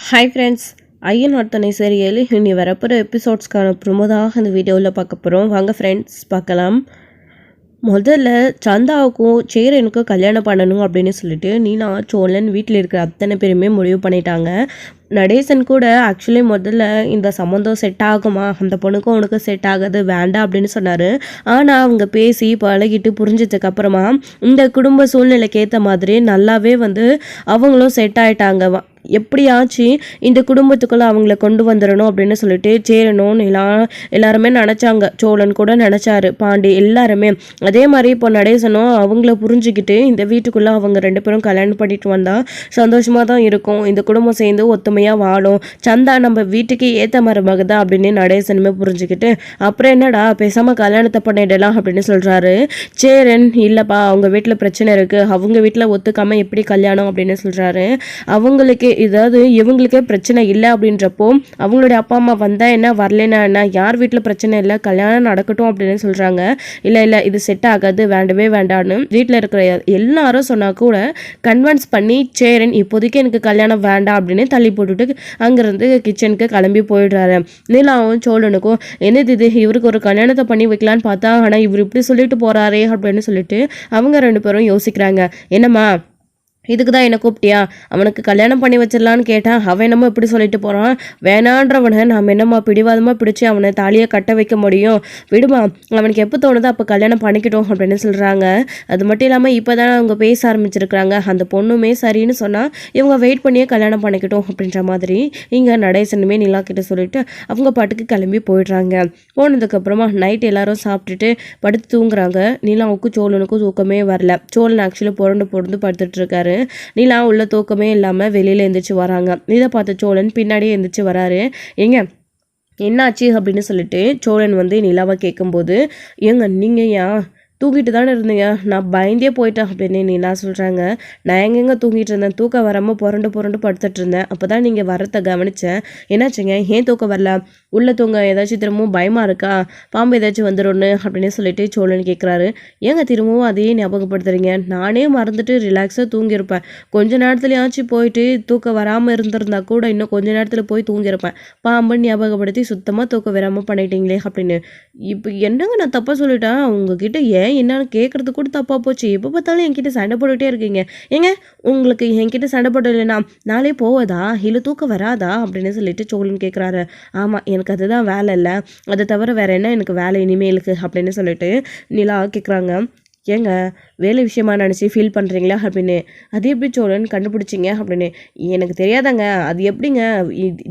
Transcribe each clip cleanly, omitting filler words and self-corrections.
Hi friends, ஐயன் ஒருத்தனை serial இனி வரப்போகிற எபிசோட்ஸ்க்கான ப்ரொமோதாக இந்த வீடியோவில் பார்க்க போகிறோம். வாங்க ஃப்ரெண்ட்ஸ் பார்க்கலாம். முதல்ல சந்தாவுக்கும் சேரனுக்கும் கல்யாணம் பண்ணணும் அப்படின்னு சொல்லிட்டு நீனா சோழன் வீட்டில் இருக்கிற அத்தனை பேருமே முடிவு பண்ணிட்டாங்க. நடேசன் கூட ஆக்சுவலி முதல்ல இந்த சம்மந்தம் செட் ஆகுமா, அந்த பொண்ணுக்கும் உனக்கு செட் ஆகாது வேண்டாம் அப்படின்னு சொன்னார். ஆனால் அவங்க பேசி பழகிட்டு புரிஞ்சதுக்கு அப்புறமா இந்த குடும்ப சூழ்நிலைக்கு ஏற்ற மாதிரி நல்லாவே அவங்களும் செட் ஆயிட்டாங்க. எப்படியாச்சு இந்த குடும்பத்துக்குள்ளே அவங்கள கொண்டு வந்துடணும் அப்படின்னு சொல்லிட்டு சேரணும் எல்லாருமே நினச்சாங்க. சோழன் கூட நினச்சாரு, பாண்டி எல்லாருமே. அதே மாதிரி இப்போ நடேசனும் அவங்கள புரிஞ்சுக்கிட்டு இந்த வீட்டுக்குள்ளே அவங்க 2 பேரும் கல்யாணம் பண்ணிட்டு வந்தால் சந்தோஷமாக தான் இருக்கும். இந்த குடும்பம் சேர்ந்து ஒத்துமையாக வாழும். சந்தா நம்ம வீட்டுக்கு ஏற்ற மருமக தான் அப்படின்னு நடேசனுமே புரிஞ்சுக்கிட்டு அப்புறம் என்னடா பேசாமல் கல்யாணத்தை பண்ணிடலாம் அப்படின்னு சொல்கிறாரு. சேரன் இல்லைப்பா, அவங்க வீட்டில் பிரச்சனை இருக்குது, அவங்க வீட்டில் ஒத்துக்காமல் எப்படி கல்யாணம் அப்படின்னு சொல்கிறாரு. அவங்களுக்கு இவங்களுக்கே பிரச்சனை இல்லை அப்படின்றப்போ அவங்களுடைய அப்பா அம்மா வந்தால் என்ன வரலனா என்ன, யார் வீட்டில் பிரச்சனை இல்லை, கல்யாணம் நடக்கட்டும் அப்படின்னு சொல்கிறாங்க. இல்லை இது செட் ஆகாது, வேண்டவே வேண்டான்னு வீட்டில் இருக்கிற எல்லாரும் சொன்னால் கூட கன்வின்ஸ் பண்ணி சேரன் இப்போதைக்கு எனக்கு கல்யாணம் வேண்டாம் அப்படின்னு தள்ளி போட்டுட்டு அங்கேருந்து கிச்சனுக்கு கிளம்பி போயிடுறாரு. நீலாவும் சோழனுக்கும் என்னது இது, இவருக்கு ஒரு கல்யாணத்தை பண்ணி வைக்கலான்னு பார்த்தா ஆனால் இவர் இப்படி சொல்லிட்டு போகிறாரே அப்படின்னு சொல்லிட்டு அவங்க 2 பேரும் யோசிக்கிறாங்க. என்னம்மா இதுக்கு தான் என்ன கூப்பிட்டியா, அவனுக்கு கல்யாணம் பண்ணி வச்சிடலான்னு கேட்டான், அவன் என்னமோ இப்படி சொல்லிட்டு போகிறான், வேணான்றவனை நாம் என்னம்மா பிடிவாதமாக பிடிச்சி அவனை தாலியை கட்ட வைக்க முடியும், விடுமா, அவனுக்கு எப்போ தோணுதோ அப்போ கல்யாணம் பண்ணிக்கிட்டோம் அப்படின்னு சொல்கிறாங்க. அது மட்டும் இல்லாமல் இப்போ தான் அவங்க பேச ஆரம்பிச்சிருக்கிறாங்க. அந்த பொண்ணுமே சரின்னு சொன்னால் இவங்க வெயிட் பண்ணியே கல்யாணம் பண்ணிக்கிட்டோம் அப்படின்ற மாதிரி இங்கே நடேசனுமே நிலா கிட்ட சொல்லிட்டு அவங்க பாட்டுக்கு கிளம்பி போயிடுறாங்க. போனதுக்கப்புறமா நைட் எல்லாரும் சாப்பிட்டுட்டு படுத்து தூங்குறாங்க. நிலாவுக்கும் சோழனுக்கும் தூக்கமே வரல. சோழன் ஆக்சுவலி பொறந்து படுத்துட்டு இருக்காரு. நீலா உள்ள தூக்கமே இல்லாமல் வெளியில் எழுந்திரிச்சு வராங்க. இதை பார்த்த சோழன் பின்னாடியே எழுந்திரிச்சு வராரு. ஏங்க என்னாச்சு அப்படின்னு சொல்லிட்டு சோழன் நிலாவை கேட்கும்போது, ஏங்க நீங்கள் ஏன் தூங்கிட்டு தானே இருந்தீங்க, நான் பயந்தே போயிட்டேன் அப்படின்னு நீலா சொல்கிறாங்க. நான் எங்கெங்கே தூங்கிட்டு இருந்தேன், தூக்கம் வராமல் புரண்டு படுத்துட்டு இருந்தேன். அப்போ தான் நீங்கள் வரத்தை கவனித்தேன். என்னாச்சுங்க, ஏன் தூக்கம் வரல, உள்ளே தூங்க ஏதாச்சும் திரும்பவும் பயமாக இருக்கா, பாம்பு ஏதாச்சும் வந்துடும்னு அப்படின்னு சொல்லிட்டு சோழன் கேட்குறாரு. ஏங்க திரும்பவும் அதையே ஞாபகப்படுத்துறீங்க, நானே மறந்துட்டு ரிலாக்ஸாக தூங்கியிருப்பேன். கொஞ்ச நேரத்துலையாச்சும் போயிட்டு தூக்கம் வராமல் இருந்திருந்தா கூட இன்னும் கொஞ்ச நேரத்தில் போய் தூங்கியிருப்பேன். பாம்புன்னு ஞாபகப்படுத்தி சுத்தமாக தூக்கம் வராமல் பண்ணிட்டீங்களே அப்படின்னு. இப்போ என்னங்க நான் தப்பாக சொல்லிட்டேன், உங்ககிட்ட ஏன் என்னன்னு கேட்கறது கூட தப்பா போச்சு, எப்போ பார்த்தாலும் என்கிட்ட சண்டை போட்டுகிட்டே இருக்கீங்க. ஏங்க உங்களுக்கு என்கிட்ட சண்டை போடலைன்னா நாளே போவதா, இல்லை தூக்கம் வராதா அப்படின்னு சொல்லிட்டு சோழன் கேட்குறாரு. ஆமாம், எனக்கு அதுதான் வேலை இல்லை, அதை தவிர வேற என்ன எனக்கு வேலை இனிமேலுக்கு அப்படின்னு சொல்லிட்டு நிலா கேட்குறாங்க. ஏங்க வேலை விஷயமா நினச்சி ஃபீல் பண்ணுறீங்களா அப்படின்னு. அது எப்படி சோழன் கண்டுபிடிச்சிங்க அப்படின்னு. எனக்கு தெரியாதாங்க, அது எப்படிங்க,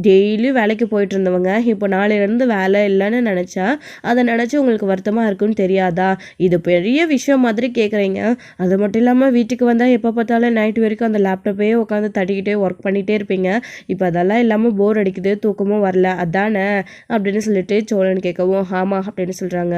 டெய்லியும் வேலைக்கு போயிட்டு இருந்தவங்க இப்போ நாளையிலேருந்து வேலை இல்லைன்னு நினச்சா அதை நினச்சி உங்களுக்கு வருத்தமாக இருக்குன்னு தெரியாதா, இது பெரிய விஷயம் மாதிரி கேட்குறீங்க. அது மட்டும் இல்லாமல் வீட்டுக்கு வந்தால் எப்போ பார்த்தாலும் நைட்டு வரைக்கும் அந்த லேப்டாப்பே உட்காந்து தட்டிக்கிட்டே ஒர்க் பண்ணிகிட்டே இருப்பீங்க. இப்போ அதெல்லாம் இல்லாமல் போர் அடிக்குது, தூக்கமும் வரல அதானே அப்படின்னு சொல்லிட்டு சோழன் கேட்கவும் ஆமாம் அப்படின்னு சொல்கிறாங்க.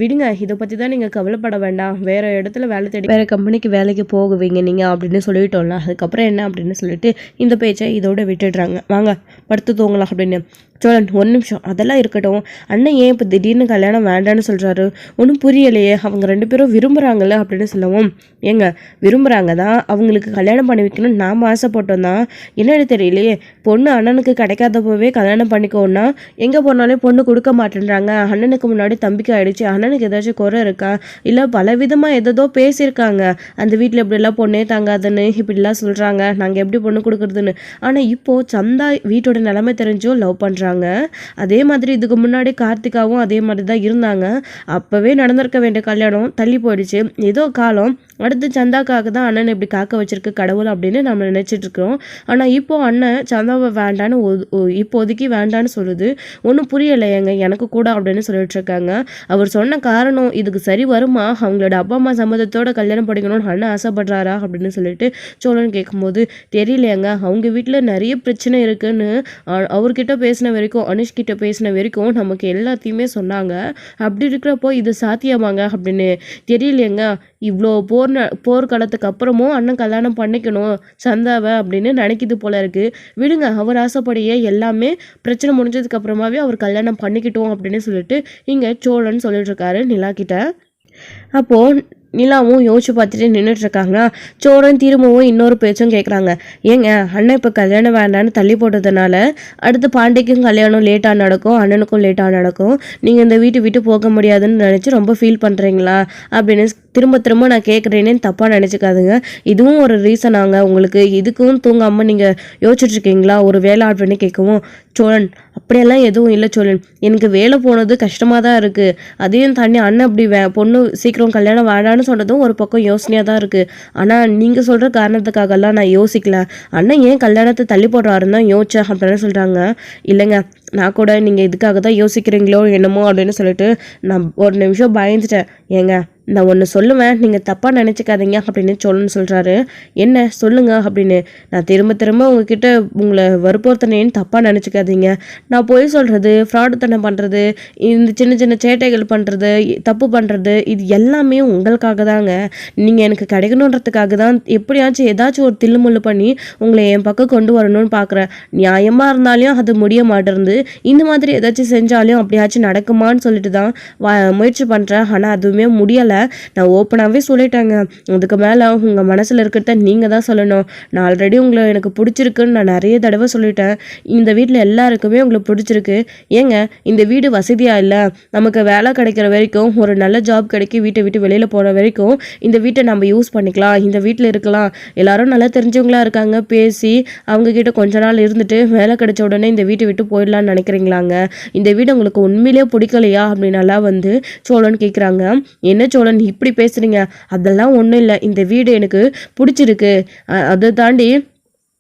விடுங்க, இதை பற்றி தான் நீங்கள் கவலைப்பட வேண்டாம், வேறு இடத்துல வேலை தேடி வேறு கம்பெனிக்கு வேலைக்கு போகுவீங்க நீங்கள் அப்படின்னு சொல்லிட்டோம்ல, அதுக்கப்புறம் என்ன அப்படின்னு சொல்லிட்டு இந்த பேச்சை இதோட விட்டுடுறாங்க. வாங்க படுத்து தூங்கலாம் அப்படின்னு. சோழன் 1 நிமிஷம், அதெல்லாம் இருக்கட்டும், அண்ணன் ஏன் இப்போ திடீர்னு கல்யாணம் வேண்டான்னு சொல்கிறாரு, ஒன்றும் புரியலையே, அவங்க 2 பேரும் விரும்புகிறாங்கல்ல அப்படின்னு சொல்லவும். ஏங்க விரும்புகிறாங்க தான், அவங்களுக்கு கல்யாணம் பண்ணி வைக்கணும்னு நாம் ஆசைப்பட்டோம் தான், என்னன்னு தெரியலையே, பொண்ணு அண்ணனுக்கு கிடைக்காதப்பவே கல்யாணம் பண்ணிக்கோன்னா எங்கே போனாலே பொண்ணு கொடுக்க மாட்டேன்றாங்க. அண்ணனுக்கு முன்னாடி தம்பிக்கு ஆயிடுச்சு, அண்ணனுக்கு ஏதாச்சும் குறை இருக்கா, இல்லை பலவிதமாக ஏதோ பேசியிருக்காங்க, அந்த வீட்டில் இப்படிலாம் பொண்ணே தாங்காதுன்னு இப்படிலாம் சொல்கிறாங்க, நாங்கள் எப்படி பொண்ணு கொடுக்குறதுன்னு. ஆனால் இப்போது சந்தா வீட்டோட நிலைமை தெரிஞ்சும் லவ் பண்ணுறாங்க. அதே மாதிரி இதுக்கு முன்னாடி கார்த்திகாவும் அதே மாதிரி தான் இருந்தாங்க. அப்போவே நடந்திருக்க வேண்டிய கல்யாணம் தள்ளி போயிடுச்சு. ஏதோ காலம் அடுத்து சந்தாக்காக தான் அண்ணன் இப்படி காக்க வச்சிருக்கு கடவுள் அப்படின்னு நம்ம நினச்சிட்டு இருக்கிறோம். ஆனால் இப்போது அண்ணன் சந்தாவை வேண்டான்னு இப்போதைக்கு வேண்டான்னு சொல்லுது. ஒன்றும் புரியலையேங்க எனக்கு கூட அப்படின்னு சொல்லிட்டு இருக்காங்க. அவர் சொன்ன காரணம் இதுக்கு சரி வருமா, அவங்களோட அப்பா அம்மா சம்மதத்தோட கல்யாணம் படிக்கணும்னு அண்ணன் ஆசைப்படுறாரா அப்படின்னு சொல்லிட்டு சோழன் கேட்கும்போது தெரியலையாங்க, அவங்க வீட்டில் நிறைய பிரச்சனை இருக்குன்னு அவர்கிட்ட பேசின வரைக்கும், அனுஷ்கிட்ட பேசின வரைக்கும் நமக்கு எல்லாத்தையுமே சொன்னாங்க. அப்படி இருக்கிறப்போ இது சாத்தியமாங்க அப்படின்னு தெரியலையேங்க. இவ்வளோ போர்க்காலத்துக்கு அப்புறமும் அண்ணன் கல்யாணம் பண்ணிக்கணும் சந்தாவை அப்படின்னு நினைக்கிது போல இருக்கு. விடுங்க, அவர் ஆசைப்படியே எல்லாமே பிரச்சனை முடிஞ்சதுக்கு அப்புறமாவே அவர் கல்யாணம் பண்ணிக்கிட்டோம் அப்படின்னு சொல்லிட்டு இங்கே சோழன் சொல்லிட்டு இருக்காரு நிலா கிட்ட. அப்போது நிலாவும் யோசிச்சு பார்த்துட்டு நின்றுட்டு இருக்காங்க. சோழன் திரும்பவும் இன்னொரு பேச்சும் கேட்குறாங்க. ஏங்க அண்ணன் இப்போ கல்யாணம் வேண்டான்னு தள்ளி போட்டதுனால அடுத்து பாண்டிக்கும் கல்யாணம் லேட்டாக நடக்கும், அண்ணனுக்கும் லேட்டாக நடக்கும். நீங்கள் இந்த வீட்டு விட்டு போக முடியாதுன்னு நினச்சி ரொம்ப ஃபீல் பண்ணுறீங்களா அப்படின்னு திரும்ப திரும்ப நான் கேட்குறேன்னு தப்பாக நினச்சிக்காதுங்க. இதுவும் ஒரு ரீசனாங்க உங்களுக்கு. இதுக்கும் தூங்காமல் நீங்கள் யோசிச்சுட்ருக்கீங்களா ஒரு வேலை அப்படின்னு கேட்கவும், சோழன் அப்படியெல்லாம் எதுவும் இல்லை சோழன், எனக்கு வேலை போனது கஷ்டமாக தான் இருக்குது. அதையும் தாண்டி அண்ணன் அப்படி பொண்ணு சீக்கிரம் கல்யாணம் வேண்டான்னு சொன்னதும் ஒரு பக்கம் யோசனையாக தான் இருக்குது. ஆனால் நீங்கள் சொல்கிற காரணத்துக்காகலாம் நான் யோசிக்கல. அண்ணன் ஏன் கல்யாணத்தை தள்ளி போடுறாருன்னு தான் யோசிச்சேன் அப்படின்னு சொல்கிறாங்க. இல்லைங்க, நான் கூட நீங்கள் இதுக்காக தான் யோசிக்கிறீங்களோ என்னமோ அப்படின்னு சொல்லிட்டு நான் ஒரு நிமிஷம் பயந்துட்டேன். ஏங்க நான் ஒன்று சொல்லுவேன், நீங்கள் தப்பாக நினச்சிக்காதீங்க அப்படின்னு சோழன் சொல்கிறாரு. என்ன சொல்லுங்க அப்படின்னு. நான் திரும்ப திரும்ப உங்ககிட்ட உங்களை வற்புறுத்தினேன்னு தப்பாக நினச்சிக்காதீங்க. நான் பொய் சொல்கிறது, ஃப்ராடுத்தனம் பண்ணுறது, இந்த சின்ன சின்ன சேட்டைகள் பண்ணுறது, தப்பு பண்ணுறது, இது எல்லாமே உங்களுக்காக தாங்க. நீங்கள் எனக்கு கிடைக்கணுன்றதுக்காக தான் எப்படியாச்சும் ஏதாச்சும் ஒரு தில்லுமுள்ளு பண்ணி உங்களை என் பக்கம் கொண்டு வரணும்னு பார்க்குறேன். நியாயமாக இருந்தாலும் அது முடிய மாட்டேருந்து, இந்த மாதிரி ஏதாச்சும் செஞ்சாலும் அப்படியாச்சும் நடக்குமான்னு சொல்லிட்டு தான் முயற்சி பண்ணுறேன். ஆனால் அதுவுமே முடியலை. நான் ஓப்பனாகவே சொல்லிட்டேங்க. அதுக்கு மேலே உங்கள் மனசில் இருக்கிறத நீங்கள் தான் சொல்லணும். நான் ஆல்ரெடி உங்களை எனக்கு பிடிச்சிருக்குன்னு நான் நிறைய தடவை சொல்லிட்டேன். இந்த வீட்டில் எல்லாருக்குமே உங்களை பிடிச்சிருக்கு. ஏங்க இந்த வீடு வசதியாக இல்லை, நமக்கு வேலை கிடைக்கிற வரைக்கும், ஒரு நல்ல ஜாப் கிடைக்கி வீட்டை விட்டு வெளியில் போகிற வரைக்கும் இந்த வீட்டை நம்ம யூஸ் பண்ணிக்கலாம், இந்த வீட்டில் இருக்கலாம். எல்லாரும் நல்லா தெரிஞ்சவங்களா இருக்காங்க, பேசி அவங்கக்கிட்ட கொஞ்ச நாள் இருந்துட்டு வேலை கிடைச்ச உடனே இந்த வீட்டை விட்டு போயிடலான்னு நினைக்கிறீங்களாங்க? இந்த வீடு உங்களுக்கு உண்மையிலே பிடிக்கலையா அப்படின்னாலாம் சோழன் கேட்குறாங்க. என்ன சோழன் இப்படி பேசுறீங்க? அதெல்லாம் ஒன்றும் இல்லை, இந்த வீடு எனக்கு பிடிச்சிருக்கு. அதை தாண்டி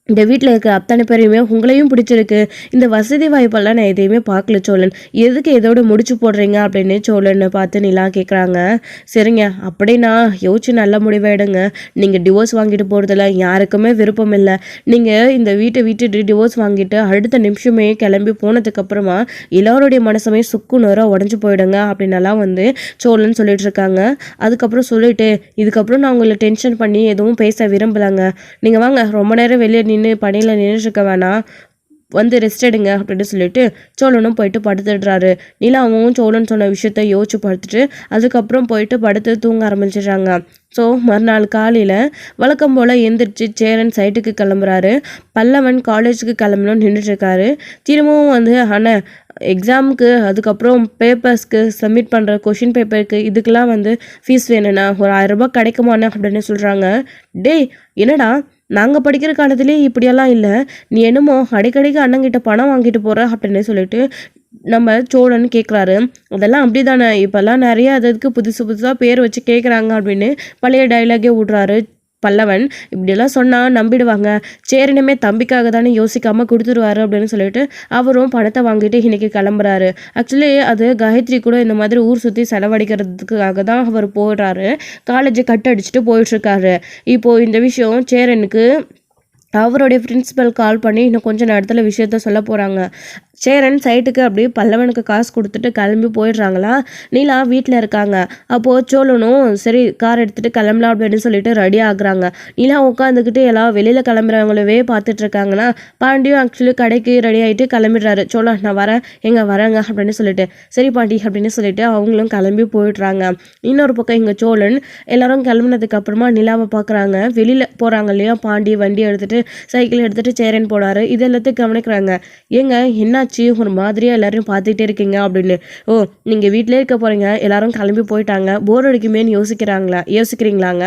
இந்த வீட்டில் இருக்கிற அத்தனை பேரையுமே உங்களையும் பிடிச்சிருக்கு. இந்த வசதி வாய்ப்பெல்லாம் நான் எதையுமே பார்க்கல சோழன், எதுக்கு இதோட முடிச்சு போடுறீங்க அப்படின்னு சோழனை பார்த்து நிலா கேட்குறாங்க. சரிங்க, அப்படின்னா யோசிச்சு நல்ல முடிவை எடுங்க. நீங்கள் டிவோர்ஸ் வாங்கிட்டு போகிறதுல யாருக்குமே விருப்பம் இல்லை. நீங்கள் இந்த வீட்டை விட்டுட்டு டிவோர்ஸ் வாங்கிட்டு அடுத்த நிமிஷமே கிளம்பி போனதுக்கப்புறமா எல்லாருடைய மனசுமே சுக்குநூறாக உடஞ்சி போயிடுங்க அப்படின்னலாம் சோழன் சொல்லிட்டு இருக்காங்க. அதுக்கப்புறம் சொல்லிட்டு, இதுக்கப்புறம் நான் உங்களை டென்ஷன் பண்ணி எதுவும் பேச விரும்பலைங்க. நீங்கள் வாங்க, ரொம்ப நேரம் வெளியே பணியில் நின்றுருக்க வேணாம், ரெஸ்ட் எடுங்க அப்படின்னு சொல்லிட்டு சோழனும் போயிட்டு படுத்துடுறாரு. நிலாவும் சோழன் சொன்ன விஷயத்த யோசிச்சு படுத்துட்டு அதுக்கப்புறம் போயிட்டு படுத்து தூங்க ஆரம்பிச்சிடுறாங்க. ஸோ மறுநாள் காலையில் வழக்கம் போல் எந்திரிச்சு சேரன் சைட்டுக்கு கிளம்புறாரு. பல்லவன் காலேஜுக்கு கிளம்பணும்னு நின்றுட்டுருக்காரு. திரும்பவும் அண்ணன் எக்ஸாமுக்கு, அதுக்கப்புறம் பேப்பர்ஸ்க்கு சப்மிட் பண்ணுற கொஷின் பேப்பருக்கு இதுக்கெல்லாம் ஃபீஸ் வேணும்ண்ணா, ஒரு 1000 ரூபாய் கிடைக்குமாண்ணா அப்படின்னு சொல்கிறாங்க. டேய் என்னடா, நாங்கள் படிக்கிற காலத்துலேயே இப்படியெல்லாம் இல்லை, நீ என்னமோ அடிக்கடிக்கு அண்ணங்கிட்ட பணம் வாங்கிட்டு போகிற அப்படின்னு சொல்லிட்டு நம்ம சோழன் கேட்குறாரு. அதெல்லாம் அப்படி தானே, இப்போல்லாம் நிறைய அதுக்கு புதுசு புதுசாக பேர் வச்சு கேட்குறாங்க அப்படின்னு பழைய டைலாகே விட்றாரு பல்லவன். இப்படியெல்லாம் சொன்னால் நம்பிடுவாங்க, சேரனுமே தம்பிக்காக தானே யோசிக்காமல் கொடுத்துருவாரு அப்படின்னு சொல்லிட்டு அவரும் பணத்தை வாங்கிட்டு இன்னைக்கு கிளம்புறாரு. ஆக்சுவலி அது காயத்ரி கூட இந்த மாதிரி ஊர் சுற்றி செலவழிக்கிறதுக்காக தான் அவர் போடுறாரு. காலேஜை கட் அடிச்சுட்டு போயிட்டுருக்காரு. இப்போது இந்த விஷயம் சேரனுக்கு அவருடைய பிரின்சிபல் கால் பண்ணி இன்னும் கொஞ்சம் நேரத்தில் விஷயத்த சொல்ல போகிறாங்க. சேரன் சைட்டுக்கு அப்படியே பல்லவனுக்கு காசு கொடுத்துட்டு கிளம்பி போயிடுறாங்களா. நீலா வீட்டில் இருக்காங்க. அப்போது சோழனும் சரி கார் எடுத்துகிட்டு கிளம்பலாம் அப்படின்னு சொல்லிட்டு ரெடி ஆகுறாங்க. நீலா உட்காந்துக்கிட்டு எல்லாம் வெளியில் கிளம்புறவங்களவே பார்த்துட்டு இருக்காங்கன்னா, பாண்டியும் ஆக்சுவலி கடைக்கு ரெடி ஆகிட்டு கிளம்பிடுறாரு. சோழன் நான் வரேன், வரேங்க அப்படின்னு சொல்லிட்டு, சரி பாண்டி அப்படின்னு சொல்லிட்டு அவங்களும் கிளம்பி போயிடுறாங்க. இன்னொரு பக்கம் இங்கே சோழன் எல்லாரும் கிளம்புனதுக்கு அப்புறமா நிலாவை பார்க்குறாங்க. வெளியில் போகிறாங்க இல்லையா, பாண்டி வண்டி எடுத்துகிட்டு சைக்கிள் எடுத்துகிட்டு சேரன் போனார். இது எல்லாத்தையும் கவனிக்கிறாங்க. ஏங்க என்ன ஒரு மாதிரியா எல்லாரையும் பார்த்துட்டே இருக்கீங்க அப்படின்னு. ஓ நீங்கள் வீட்டிலே இருக்க போறீங்க, எல்லாரும் கிளம்பி போயிட்டாங்க, போர் அடிக்குமேன்னு யோசிக்கிறீங்களாங்க?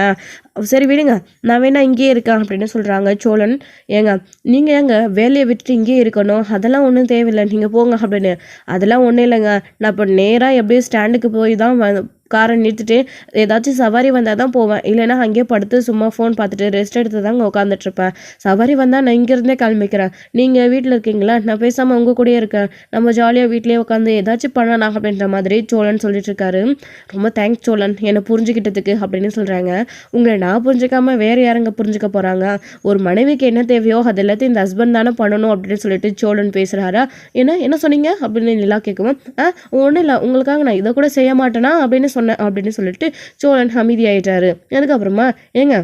சரி விடுங்க, நான் வேணா இங்கேயே இருக்கேன் அப்படின்னு சொல்கிறாங்க சோழன். ஏங்க நீங்கள் ஏங்க வேலையை விட்டுட்டு இங்கேயே இருக்கணும், அதெல்லாம் ஒன்றும் தேவையில்லை, நீங்கள் போங்க அப்படின்னு. அதெல்லாம் ஒன்றும் இல்லைங்க, நான் இப்போ நேராக எப்படியும் ஸ்டாண்டுக்கு போய் தான் காரை நிறுத்திட்டு ஏதாச்சும் சவாரி வந்தால் தான் போவேன், இல்லைன்னா அங்கேயே படுத்து சும்மா ஃபோன் பார்த்துட்டு ரெஸ்ட் எடுத்து தாங்க உட்காந்துட்ருப்பேன். சவாரி வந்தால் நான் இங்கேருந்தே கிளம்பிக்கிறேன், நீங்கள் வீட்டில் இருக்கீங்களா, நான் பேசாமல் உங்கள் கூடயே இருக்கேன், நம்ம ஜாலியாக வீட்லேயே உட்காந்து ஏதாச்சும் பண்ணலாம் அப்படின்ற மாதிரி சோழன் சொல்லிட்டு இருக்காரு. ரொம்ப தேங்க்ஸ் சோழன் என்னை புரிஞ்சுக்கிட்டதுக்கு அப்படின்னு சொல்கிறாங்க. உங்களை நான் புரிஞ்சுக்காமல் வேறு யாருங்க புரிஞ்சுக்க போகிறாங்க? ஒரு மனைவிக்கு என்ன தேவையோ அது எல்லாத்தையும் இந்த ஹஸ்பண்ட் தானே பண்ணணும் அப்படின்னு சொல்லிட்டு சோழன் பேசுகிறாரா. என்ன சொன்னீங்க அப்படின்னு நிலா கேட்கவும், ஒன்றும் இல்லை, உங்களுக்காக நான் இதை கூட செய்ய மாட்டேனா அப்படின்னு அப்படின்னு சொல்லிட்டு சோழன் அமைதியாயிட்டாரு. அதுக்கப்புறமா ஏங்க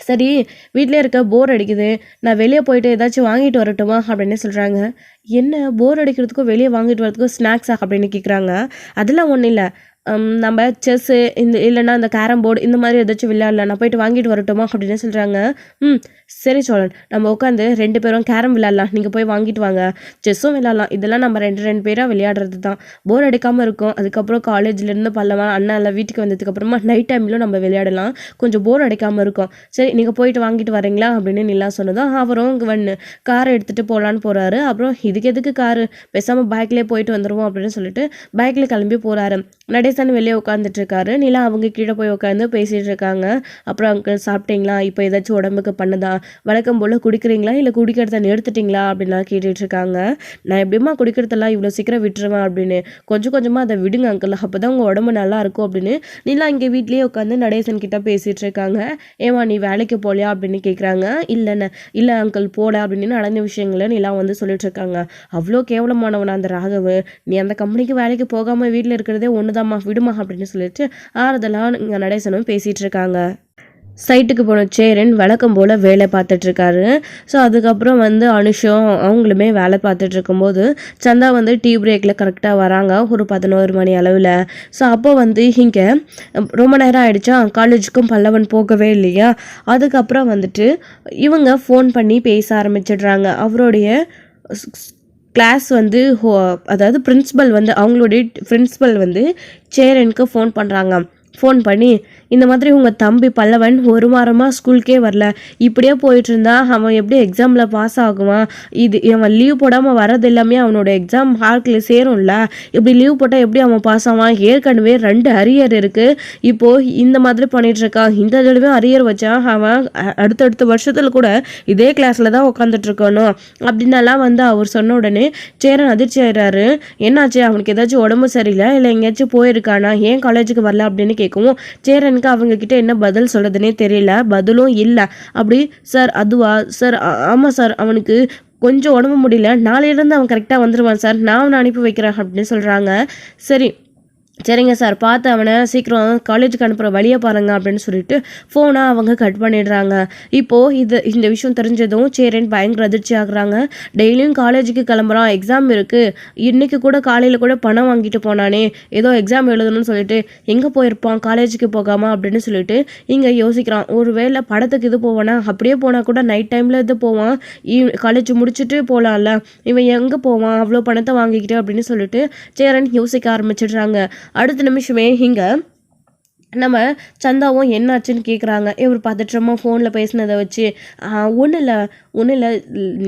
சரி வீட்டிலே இருக்க போர் அடிக்குது, நான் வெளியே போயிட்டு ஏதாச்சும் வாங்கிட்டு வரட்டுமா அப்படின்னு சொல்கிறாங்க. என்ன போர் அடிக்கிறதுக்கும் வெளியே வாங்கிட்டு வரதுக்கும் ஸ்நாக்ஸா அப்படின்னு கேட்குறாங்க. அதெல்லாம் ஒன்றும் இல்லை, நம்ம செஸ்ஸு இல்லைன்னா இந்த கேரம் போர்டு இந்த மாதிரி ஏதாச்சும் விளையாடலாம், நான் போயிட்டு வாங்கிட்டு வரட்டுமா அப்படின்னு சொல்கிறாங்க. சரி சோழன், நம்ம உட்காந்து 2 பேரும் கேரம் விளையாடலாம், நீங்கள் போய் வாங்கிட்டு வாங்க. செஸ்ஸும் விளையாடலாம், இதெல்லாம் நம்ம 2 பேராக விளையாடுறது தான், போர் அடிக்காமல் இருக்கும். அதுக்கப்புறம் காலேஜ்லேருந்து பல்லவன் அண்ணா எல்லாம் வீட்டுக்கு வந்ததுக்கப்புறமா நைட் டைம்லையும் நம்ம விளையாடலாம், கொஞ்சம் போர் அடிக்காமல் இருக்கும். சரி நீங்கள் போயிட்டு வாங்கிட்டு வரீங்களா அப்படின்னு நிலா சொன்னதும் அவரும் காரை எடுத்துகிட்டு போகலான்னு போகிறாரு. அப்புறம் இதுக்கு எதுக்கு காரு, பேசாமல் பைக்லேயே போயிட்டு வந்துடுவோம் அப்படின்னு சொல்லிட்டு பைக்கில் கிளம்பி போகிறாரு. நடேசன் வெளியே உட்காந்துட்டு இருக்காரு. நிலா அவங்க கீழே போய் உட்காந்து பேசிகிட்டு இருக்காங்க. அப்புறம் அங்கிள் சாப்பிட்டீங்களா, இப்போ ஏதாச்சும் உடம்புக்கு பண்ணுதா, வழக்கம் போல் குடிக்கிறீங்களா இல்லை குடிக்கிறத நிறுத்திட்டீங்களா அப்படின்லாம் கேட்டுட்டு இருக்காங்க. நான் எப்படிமா குடிக்கிறதெல்லாம் இவ்வளோ சீக்கிரம் விட்டுருவேன் அப்படின்னு, கொஞ்சம் கொஞ்சமாக அதை விடுங்க அங்கிள், அப்போ தான் உங்கள் உடம்பு நல்லா இருக்கும் அப்படின்னு நிலா இங்கே வீட்லேயே உட்காந்து நடேசன் கிட்ட பேசிகிட்டு இருக்காங்க. ஏமா நீ வேலைக்கு போகலையா அப்படின்னு கேட்குறாங்க. இல்லை அங்கிள் போல அப்படின்னு நடந்த விஷயங்களை நிலா சொல்லிட்டு இருக்காங்க. அவ்வளோ கேவலமானவனா அந்த ராகவு, நீ அந்த கம்பெனிக்கு வேலைக்கு போகாமல் வீட்டில் இருக்கிறதே ஒன்றுதாம்மா, விடுமா அப்படின்னு சொல்லிட்டு ஆறுதலாக இங்கே நடேசனும் பேசிகிட்டு இருக்காங்க. சைட்டுக்கு போன சேரன் வழக்கம் போல் வேலை பார்த்துட்ருக்காரு. ஸோ அதுக்கப்புறம் அனுஷம் அவங்களுமே வேலை பார்த்துட்டு இருக்கும்போது சந்தா டீ பிரேக்கில் கரெக்டாக வராங்க, ஒரு 11 மணி அளவில். ஸோ அப்போ இங்கே ரொம்ப நேரம் ஆகிடுச்சா, காலேஜுக்கும் பல்லவன் போகவே இல்லையா. அதுக்கப்புறம் இவங்க ஃபோன் பண்ணி பேச ஆரம்பிச்சிடுறாங்க. அவருடைய கிளாஸ் அதாவது பிரின்ஸிபல் அவங்களுடைய பிரின்ஸிபல் சேரனுக்கு ஃபோன் பண்ணுறாங்க. ஃபோன் பண்ணி இந்த மாதிரி உங்கள் தம்பி பல்லவன் 1 வாரமாக ஸ்கூலுக்கே வரல, இப்படியே போயிட்டு இருந்தா அவன் எப்படி எக்ஸாமில் பாஸ் ஆகுவான், அவன் லீவ் போடாமல் வர்றது எல்லாமே அவனோட எக்ஸாம் ஹார்க்கில் சேரும்ல, இப்படி லீவ் போட்டால் எப்படி அவன் பாஸ் ஆவான், ஏற்கனவே 2 அரியர் இருக்குது, இப்போது இந்த மாதிரி பண்ணிட்டு இருக்கான், இந்த தடவை அரியர் வச்சா அவன் அடுத்தடுத்த வருஷத்தில் கூட இதே கிளாஸில் தான் உட்காந்துட்டு இருக்கணும் அப்படின்னலாம் அவர் சொன்ன உடனே சேரன் அதிர்ச்சி ஆயிடுறாரு. என்னாச்சு, அவனுக்கு ஏதாச்சும் உடம்பு சரியில்லை இல்லை எங்கேயாச்சும் போயிருக்கானா, ஏன் காலேஜுக்கு வரல அப்படின்னு கேட்கவும் சேரனுக்கு அவங்க கிட்ட என்ன பதில் சொல்றதுனே தெரியல. பதிலும் இல்லை. அப்படி சார் அதுவா சார், ஆமாம் சார், அவனுக்கு கொஞ்சம் உடம்பு முடியல, நாளையிலேருந்து அவன் கரெக்டாக வந்துடுவான் சார், நான் அவனை அனுப்பி வைக்கிறேன் அப்படின்னு சொல்கிறாங்க. சரிங்க சார், பார்த்து அவனை சீக்கிரம் காலேஜுக்கு அனுப்புகிற வழியை பாருங்க அப்படின்னு சொல்லிட்டு ஃபோனை அவங்க கட் பண்ணிடுறாங்க. இப்போது இந்த விஷயம் தெரிஞ்சதும் சேரன் பயங்கர அதிர்ச்சி ஆகுறாங்க. டெய்லியும் காலேஜுக்கு கிளம்புறான், எக்ஸாம் இருக்குது, இன்றைக்கி கூட காலையில் கூட பணம் வாங்கிட்டு போனானே, ஏதோ எக்ஸாம் எழுதணும்னு சொல்லிட்டு எங்கே போயிருப்பான் காலேஜுக்கு போகாமல் அப்படின்னு சொல்லிட்டு இங்கே யோசிக்கிறான். ஒரு வேளை படத்துக்கு இது போவானா, அப்படியே போனால் கூட நைட் டைமில் இது போவான், காலேஜ் முடிச்சுட்டு போகலாம்ல, இவன் எங்கே போவான் அவ்வளோ பணத்தை வாங்கிக்கிட்டு அப்படின்னு சொல்லிட்டு சேரன் யோசிக்க ஆரம்பிச்சிடுறாங்க. அடுத்த நிமிஷமே இங்கே நம்ம சந்தாவும் என்னாச்சுன்னு கேட்குறாங்க. இவர் பதற்றமாக ஃபோனில் பேசினதை வச்சு ஒன்றும் இல்லை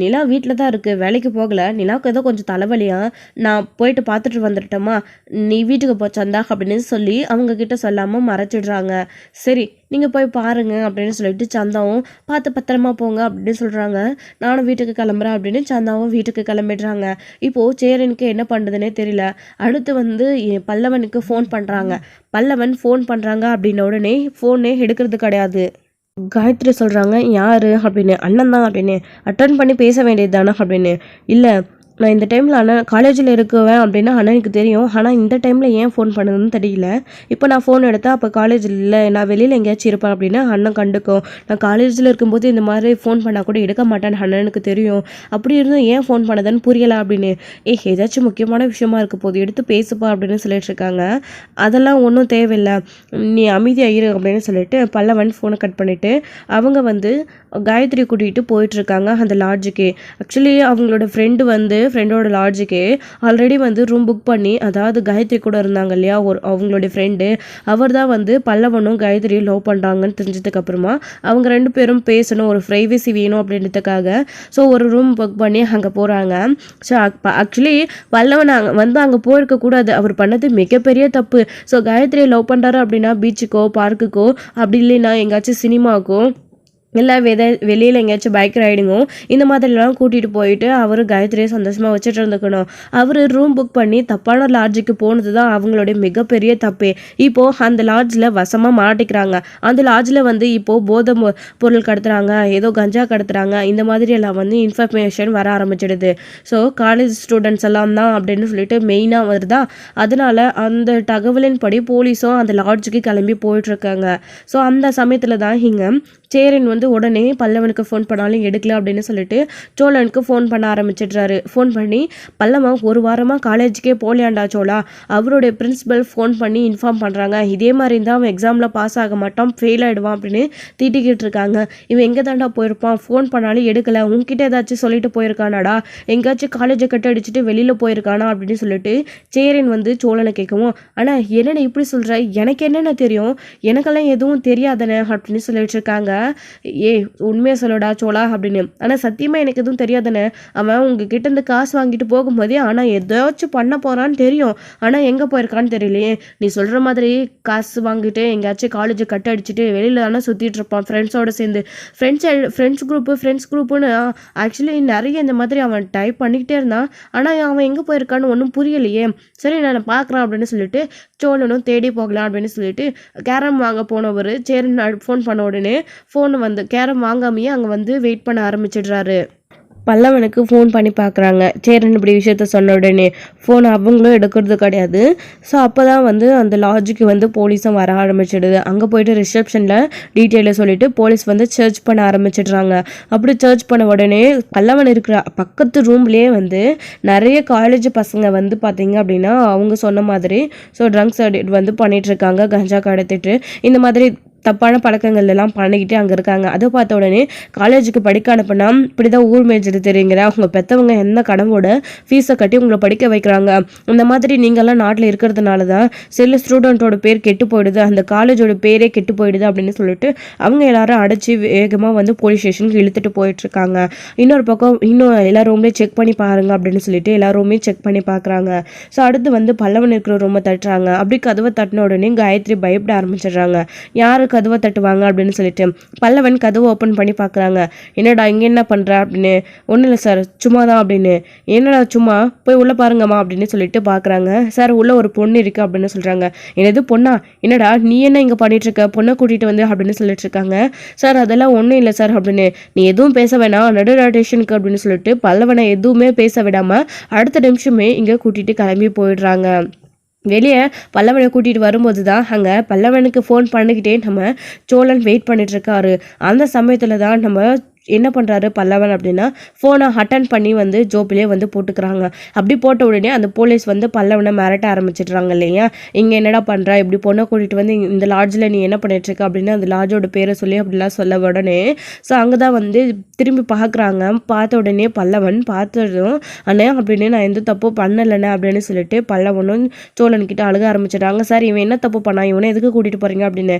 நிலா வீட்டில் தான் இருக்குது, வேலைக்கு போகலை, நிலாவுக்கு ஏதோ கொஞ்சம் தலைவலியா, நான் போயிட்டு பார்த்துட்டு வந்துட்டோமா, நீ வீட்டுக்கு போ சந்தா அப்படின்னு சொல்லி அவங்கக்கிட்ட சொல்லாமல் மறைச்சிடுறாங்க. சரி நீங்கள் போய் பாருங்க அப்படின்னு சொல்லிட்டு சந்தாவும் பார்த்து பத்திரமா போங்க அப்படின்னு சொல்கிறாங்க. நானும் வீட்டுக்கு கிளம்புறேன் அப்படின்னு சந்தாவும் வீட்டுக்கு கிளம்பிடுறாங்க. இப்போது சேரனுக்கு என்ன பண்ணுறதுனே தெரியல. அடுத்து பல்லவனுக்கு ஃபோன் பண்ணுறாங்க. பல்லவன் ஃபோன் பண்ணுறாங்க அப்படின்ன உடனே ஃபோனே எடுக்கிறது கிடையாது. காயத்ரி சொல்கிறாங்க, யார் அப்படின்னு. அண்ணன் தான் அப்படின்னு. அட்டன் பண்ணி பேச வேண்டியது தானே அப்படின்னு. இல்லை நான் இந்த டைமில் அண்ணன் காலேஜில் இருக்குவேன் அப்படின்னா அண்ணனுக்கு தெரியும், ஆனால் இந்த டைமில் ஏன் ஃபோன் பண்ணுதுன்னு தெரியல. இப்போ நான் ஃபோன் எடுத்தால் அப்போ காலேஜில் இல்லை, நான் வெளியில் எங்கேயாச்சும் இருப்பேன் அப்படின்னா அண்ணன் கண்டுக்கும். நான் காலேஜில் இருக்கும்போது இந்த மாதிரி ஃபோன் பண்ணால் கூட எடுக்க மாட்டேன்னு அண்ணனுக்கு தெரியும், அப்படி இருந்தும் ஏன் ஃபோன் பண்ணதுன்னு புரியலை அப்படின்னு. ஏதாச்சும் முக்கியமான விஷயமா இருக்க போது எடுத்து பேசுப்பா அப்படின்னு சொல்லிட்டு இருக்காங்க. அதெல்லாம் ஒன்றும் தேவையில்லை, நீ அமைதியாக இரு அப்படின்னு சொல்லிட்டு பல்லவன் ஃபோனை கட் பண்ணிவிட்டு அவங்க காயத்ரி கூட்டிகிட்டு போயிட்டுருக்காங்க அந்த லாட்ஜுக்கு. ஆக்சுவலி அவங்களோட ஃப்ரெண்டோட லாட்ஜுக்கு ஆல்ரெடி ரூம் புக் பண்ணி, அதாவது காயத்ரி கூட இருந்தாங்க இல்லையா அவங்களுடைய ஃப்ரெண்டு, அவர் தான் பல்லவனும் காயத்ரியும் லவ் பண்ணுறாங்கன்னு தெரிஞ்சதுக்கப்புறமா அவங்க 2 பேரும் பேசணும், ஒரு ப்ரைவசி வேணும் அப்படின்றதுக்காக ஸோ ஒரு ரூம் புக் பண்ணி அங்கே போகிறாங்க. ஸோ ஆக்சுவலி பல்லவன் அங்கே போயிருக்கக்கூடாது, அவர் பண்ணது மிகப்பெரிய தப்பு. ஸோ காயத்ரியை லவ் பண்ணுறாரு அப்படின்னா பீச்சுக்கோ பார்க்குக்கோ அப்படி இல்லைன்னா எங்கேயாச்சும் சினிமாக்கோ இல்லை வெளியில் எங்கேயாச்சும் பைக் ரைடிங்கோ இந்த மாதிரிலாம் கூட்டிகிட்டு போயிட்டு அவர் காயத்ரியை சந்தோஷமாக வச்சுட்டு இருந்துக்கணும். அவர் ரூம் புக் பண்ணி தப்பான லாட்ஜுக்கு போனது தான் அவங்களுடைய மிகப்பெரிய தப்பே. இப்போது அந்த லாட்ஜில் வசமாக மாட்டிக்கிறாங்க. அந்த லாட்ஜில் இப்போது போதை பொருள் கடத்துகிறாங்க, ஏதோ கஞ்சா கடத்துகிறாங்க, இந்த மாதிரியெல்லாம் இன்ஃபர்மேஷன் வர ஆரம்பிச்சிடுது. ஸோ காலேஜ் ஸ்டூடெண்ட்ஸ் எல்லாம் தான் அப்படின்னு சொல்லிட்டு மெயினாக வருதா, அதனால அந்த தகவலின் படி போலீஸும் அந்த லாட்ஜுக்கு கிளம்பி போயிட்டுருக்காங்க. ஸோ அந்த சமயத்தில் தான் இங்கே சேரன் வந்து உடனே பல்லவனுக்கு ஃபோன் பண்ணாலும் எடுக்கல அப்படின்னு சொல்லிட்டு சோழனுக்கு ஃபோன் பண்ண ஆரம்பிச்சிடுறாரு. ஃபோன் பண்ணி பல்லவன் ஒரு வாரமாக காலேஜுக்கே போலியாண்டா சோழா, அவருடைய பிரின்சிபல் ஃபோன் பண்ணி இன்ஃபார்ம் பண்ணுறாங்க, இதே மாதிரி இருந்தால் அவன் எக்ஸாமில் பாஸ் ஆக மாட்டான், ஃபெயில் ஆகிடுவான் அப்படின்னு திட்டிக்கிட்டு இருக்காங்க. இவன் எங்கே தாண்டா போயிருப்பான், ஃபோன் பண்ணாலும் எடுக்கலை, உன்கிட்ட ஏதாச்சும் சொல்லிட்டு போயிருக்கானாடா, எங்கேயாச்சும் காலேஜை கட்ட அடிச்சுட்டு வெளியில் போயிருக்கானா அப்படின்னு சொல்லிட்டு சேரன் வந்து சோழனை கேட்கவும், ஆனால் என்னென்ன இப்படி சொல்கிற, எனக்கு என்னென்ன தெரியும், எனக்கெல்லாம் எதுவும் தெரியாதானே அப்படின்னு சொல்லிட்டு இருக்காங்க. உண்மையை சொல்லடா சோழா அப்படின்னு. ஆனால் சத்தியமாக எனக்கு எதுவும் தெரியாதானே, அவன் உங்ககிட்ட இருந்து காசு வாங்கிட்டு போகும்போதே ஆனால் ஏதாச்சும் பண்ண போகிறான்னு தெரியும், ஆனால் எங்கே போயிருக்கான்னு தெரியலையே, நீ சொல்கிற மாதிரி காசு வாங்கிட்டு எங்கேயாச்சும் காலேஜை கட்ட அடிச்சுட்டு வெளியில் தானே சுற்றிட்டு இருப்பான் ஃப்ரெண்ட்ஸோடு சேர்ந்து. ஃப்ரெண்ட்ஸ் குரூப்புன்னு ஆக்சுவலி நிறைய இந்த மாதிரி அவன் டைப் பண்ணிக்கிட்டே இருந்தான், ஆனால் அவன் எங்கே போயிருக்கான்னு ஒன்றும் புரியலையே, சரி நான் பார்க்குறேன் அப்படின்னு சொல்லிட்டு சோழனும் தேடி போகலாம் அப்படின்னு சொல்லிட்டு கேரம் வாங்க போனவர் சேரன் ஃபோன் பண்ண உடனே ஃபோன் வந்து கேரம் வாங்காமையே அங்கே வந்து வெயிட் பண்ண ஆரம்பிச்சிடுறாரு. பல்லவனுக்கு ஃபோன் பண்ணி பார்க்குறாங்க. சேரன் இப்படி விஷயத்த சொன்ன உடனே ஃபோன் அவங்களும் எடுக்கிறது கிடையாது. ஸோ அப்போ தான் வந்து அந்த லாட்ஜுக்கு வந்து போலீஸும் வர ஆரம்பிச்சிடுது. அங்கே போயிட்டு ரிசப்ஷனில் டீட்டெயிலை சொல்லிவிட்டு போலீஸ் வந்து சர்ச் பண்ண ஆரம்பிச்சிடுறாங்க. அப்படி சர்ச் பண்ண உடனே பல்லவன் இருக்கிற பக்கத்து ரூம்லேயே வந்து நிறைய காலேஜ் பசங்க வந்து பார்த்தீங்க அப்படின்னா அவங்க சொன்ன மாதிரி ட்ரங்க்ஸ் வந்து பண்ணிகிட்ருக்காங்க, கஞ்சா கடத்திட்டு இந்த மாதிரி தப்பான பழக்கங்கள் எல்லாம் பண்ணிக்கிட்டு அங்கே இருக்காங்க. அதை பார்த்த உடனே காலேஜுக்கு படிக்க அனுப்பினா இப்படி தான் ஊர் மேய்ச்சது தெரியுங்கிற, அவங்க பெற்றவங்க என்ன கடவோட ஃபீஸை கட்டி உங்களை படிக்க வைக்கிறாங்க, இந்த மாதிரி நீங்கள்லாம் நாட்டில் இருக்கிறதுனால தான் சில ஸ்டூடெண்ட்டோட பேர் கெட்டு போயிடுது, அந்த காலேஜோட பேரே கெட்டு போயிடுது அப்படின்னு சொல்லிட்டு அவங்க எல்லாரும் அடைச்சி வேகமாக வந்து போலீஸ் ஸ்டேஷனுக்கு இழுத்துட்டு போயிட்டுருக்காங்க. இன்னொரு பக்கம் இன்னும் எல்லா ரூம்லேயும் செக் பண்ணி பாருங்க அப்படின்னு சொல்லிட்டு எல்லா ரூமையும் செக் பண்ணி பார்க்குறாங்க. ஸோ அடுத்து வந்து பல்லவன் இருக்கிற ரூமை தட்டுறாங்க. அப்படி கதவை தட்டின உடனே காயத்ரி பயப்பட ஆரம்பிச்சிடுறாங்க. யாரு கதவை தட்டுவாங்க அப்படின்னு சொல்லிட்டு பல்லவன் கதவை ஓப்பன் பண்ணி பார்க்குறாங்க. என்னடா இங்கே என்ன பண்ணுற அப்படின்னு. ஒன்றும் இல்லை சார், சும்மா தான் அப்படின்னு. என்னடா சும்மா, போய் உள்ளே பாருங்கம்மா அப்படின்னு சொல்லிட்டு பார்க்குறாங்க. சார் உள்ளே ஒரு பொண்ணு இருக்குது அப்படின்னு சொல்கிறாங்க. என்னது பொண்ணா, என்னடா நீ என்ன இங்கே பண்ணிகிட்ருக்க, பொண்ணை கூட்டிகிட்டு வந்து அப்படின்னு சொல்லிட்டு இருக்காங்க. சார் அதெல்லாம் ஒன்றும் இல்லை சார் அப்படின்னு. நீ எதுவும் பேச வேணாம், நடு ஸ்டேஷனுக்கு அப்படின்னு சொல்லிட்டு பல்லவனை எதுவுமே பேச விடாமல் அடுத்த நிமிஷமே இங்கே கூட்டிகிட்டு கிளம்பி போயிடுறாங்க. வெளியே பல்லவனை கூட்டிகிட்டு வரும்போது தான் அங்கே பல்லவனுக்கு ஃபோன் பண்ணிக்கிட்டே நம்ம சோழன் வெயிட் பண்ணிகிட்ருக்காரு. அந்த சமயத்தில் தான் நம்ம என்ன பண்ணுறாரு பல்லவன் அப்படின்னா ஃபோனை அட்டன் பண்ணி வந்து ஜோப்பிலே வந்து போட்டுக்கிறாங்க. அப்படி போட்ட உடனே அந்த போலீஸ் வந்து பல்லவனை மிரட்ட ஆரம்பிச்சிடுறாங்க இல்லையா, இங்கே என்னடா பண்ணுற, இப்படி பொண்ணை கூட்டிகிட்டு வந்து இந்த லாட்ஜில் நீ என்ன பண்ணிட்டுருக்க அப்படின்னு அந்த லாட்ஜோட பேரை சொல்லி அப்படிலாம் சொல்ல உடனே ஸோ அங்கே தான் வந்து திரும்பி பார்க்குறாங்க. பார்த்த உடனே பல்லவன் பார்த்ததும் அண்ணே அப்படின்னு நான் எந்த தப்பும் பண்ணலைண்ணே அப்படின்னு சொல்லிட்டு பல்லவனும் சோழன்கிட்ட அழுக ஆரம்பிச்சிடுறாங்க. சார் இவன் என்ன தப்பு பண்ணா, இவனை எதுக்கு கூட்டிகிட்டு போகிறீங்க அப்படின்னு.